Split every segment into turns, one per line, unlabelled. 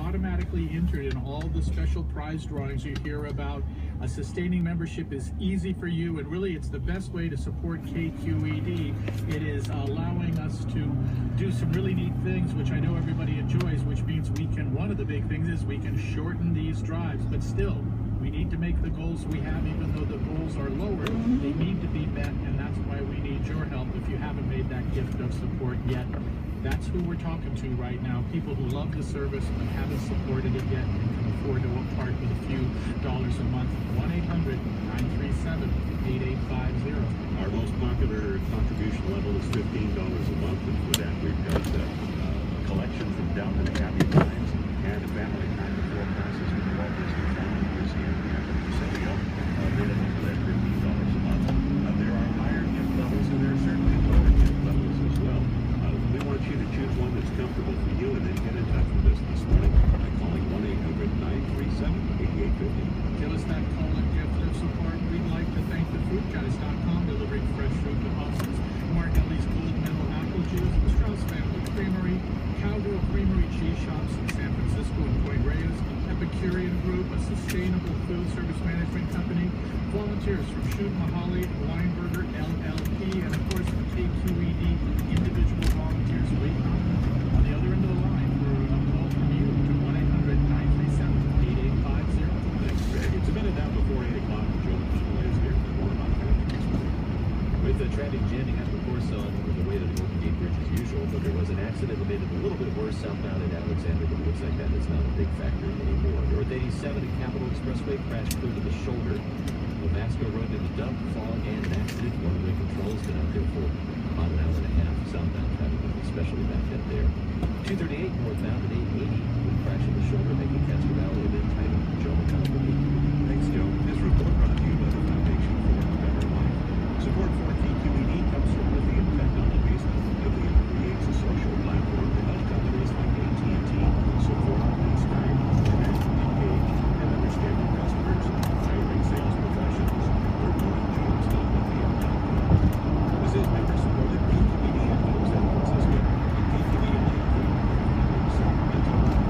automatically entered in all the special prize drawings you hear about. Sustaining membership is easy for you, and really it's the best way to support KQED. It is allowing us to do some really neat things, which I know everybody enjoys, which means we can, one of the big things is we can shorten these drives, but still, we need to make the goals we have, even though the goals are lower, they need to be met, and that's why we need your help. If you haven't made that gift of support yet, that's who we're talking to right now. People who love the service but haven't supported it yet and can afford to part with a few dollars a month. 1-800-937-8850.
Our most popular contribution level is $15 a month, and for that we've got a collection from Downton and Abbey Times and a family time before classes with the Walt Disney Family Museum here in Pacifico. Minimum for that $15 a month. There are higher gift levels, and there are certainly lower gift levels as well. We want you to choose one that's comfortable for you, and then get in touch with us this morning by calling 1-800-937-8850.
Give us that call and gift of support. We'd like to thank thefoodguys.com, delivering fresh food to houses. Markelli's Gold Medal Apple Juice, the Strauss Family Creamery, Cowgirl Creamery Cheese Shops in San Francisco and Point Reyes, Epicurean Group, a sustainable food service management company, volunteers from Shoot Mahali, Weinberger LLP, and of course the KQED individual volunteers waiting on the other end of the line for a call from you to 1-800-937-8850.
Thanks, Greg. It's a minute now before 8 o'clock. Joe McConnell is here for more about traffic this morning.
With the traffic jamming up, of course, on the way to the Golden Gate Bridge as usual, but there was an accident that made it a little bit worse southbound in Alexander, but it looks like that is not a big factor anymore. North 87 and Capitol Expressway crashed clear to the shoulder. Vasco Road into dump, fog, and an accident. One-way control has been out there for about an hour and a half. Southbound traffic is especially backed up there. 238 northbound at 880 with crash in the shoulder, making Castro Valley a bit tighter. Joe McConnell.
Thanks, Joe. This report brought to you by the Foundation for a Better Life. Support for KQED comes from Lithium Technologies. Lithium creates a social platform to help companies like AT&T support, inspire, connect, engage, and understand their customers. Hiring sales professionals. Learn more at jobs.lithium.com. This is member-supported KQED in San Francisco and KQED in Sacramento.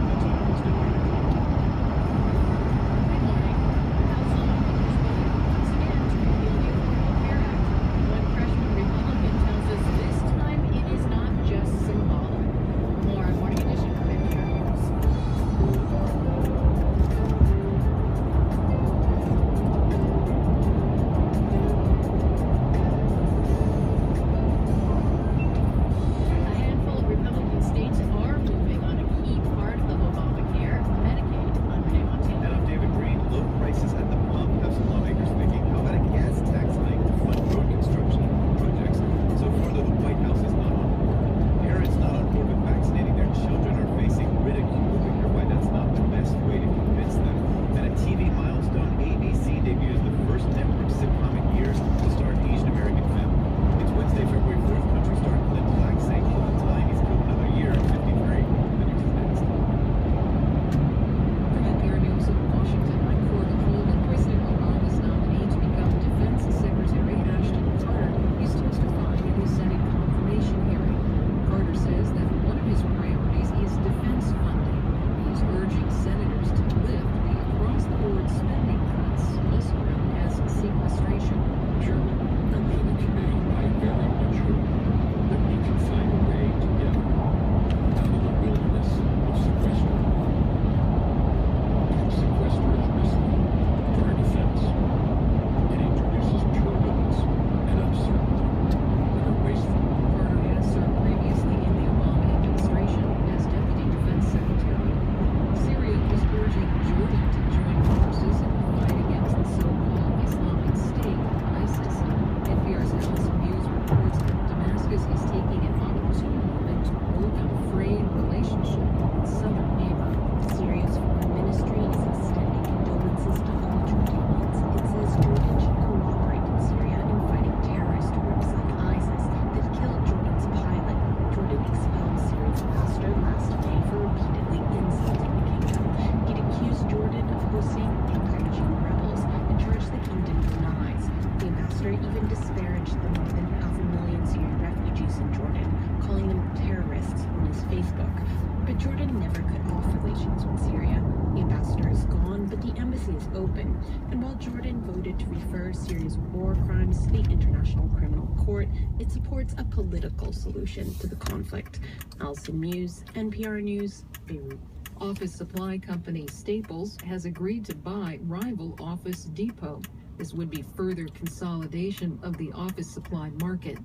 Jordan voted to refer serious war crimes to the International Criminal Court, it supports a political solution to the conflict. Alison Muse, NPR News, Beirut.
Office supply company Staples has agreed to buy rival Office Depot. This would be further consolidation of the office supply market.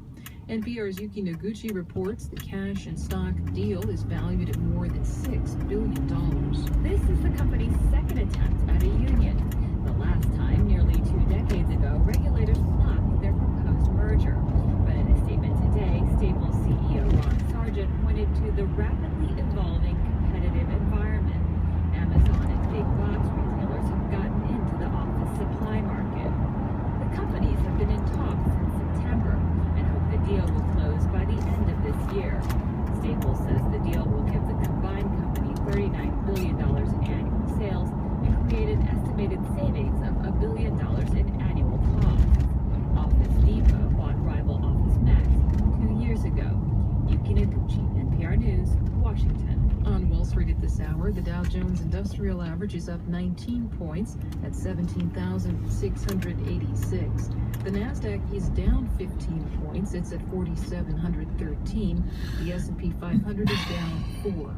NPR's Yuki Noguchi reports the cash and stock deal is valued at more than $6 billion.
This is the company's second attempt at a union. The last time, nearly 2 decades ago, regulators blocked their proposed merger. But in a statement today, Staples CEO Ron Sargent pointed to the rapidly evolving competitive environment. Amazon and big box retailers have gotten into the office supply market. The companies have been in talks since September and hope the deal will close by the end of this year. Staples says the deal will give the combined company $39 billion in annual sales and create an estimated savings of $1 billion in annual costs. Office Depot bought rival Office Max 2 years ago. Yuki Noguchi, NPR News, Washington.
On Wall Street at this hour, the Dow Jones Industrial Average is up 19 points at 17,686. The Nasdaq is down 15 points. It's at 4,713. The S&P 500 is down 4.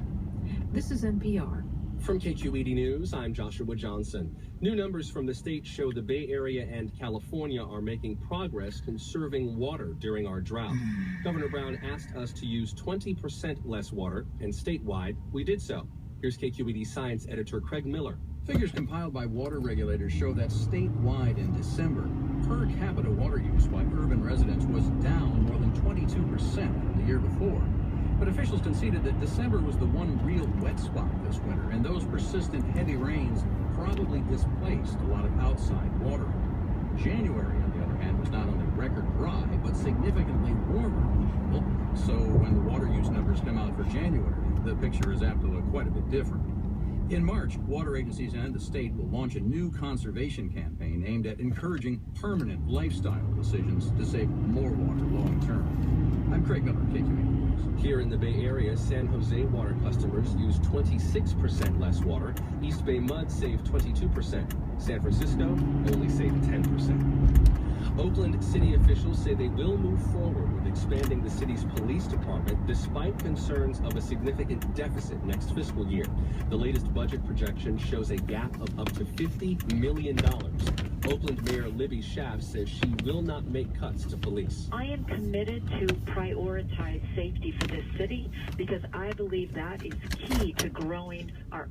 This is NPR.
From KQED News, I'm Joshua Johnson. New numbers from the state show the Bay Area and California are making progress conserving water during our drought. Governor Brown asked us to use 20% less water, and statewide, we did so. Here's KQED science editor Craig Miller.
Figures compiled by water regulators show that statewide in December, per capita water use by urban residents was down more than 22% from the year before. But officials conceded that December was the one real wet spot this winter, and those persistent heavy rains probably displaced a lot of outside watering. January, on the other hand, was not only record dry, but significantly warmer than usual. So when the water use numbers come out for January, the picture is apt to look quite a bit different. In March, water agencies and the state will launch a new conservation campaign aimed at encouraging permanent lifestyle decisions to save more water long term. I'm Craig Miller, KQED News.
Here in the Bay Area, San Jose water customers use 26% less water. East Bay Mud saved 22%. San Francisco only saved 10%. Oakland city officials say they will move forward with expanding the city's police department despite concerns of a significant deficit next fiscal year. The latest budget projection shows a gap of up to $50 million. Oakland Mayor Libby Schaaf says she will not make cuts to police.
I am committed to prioritize safety for this city because I believe that is key to growing our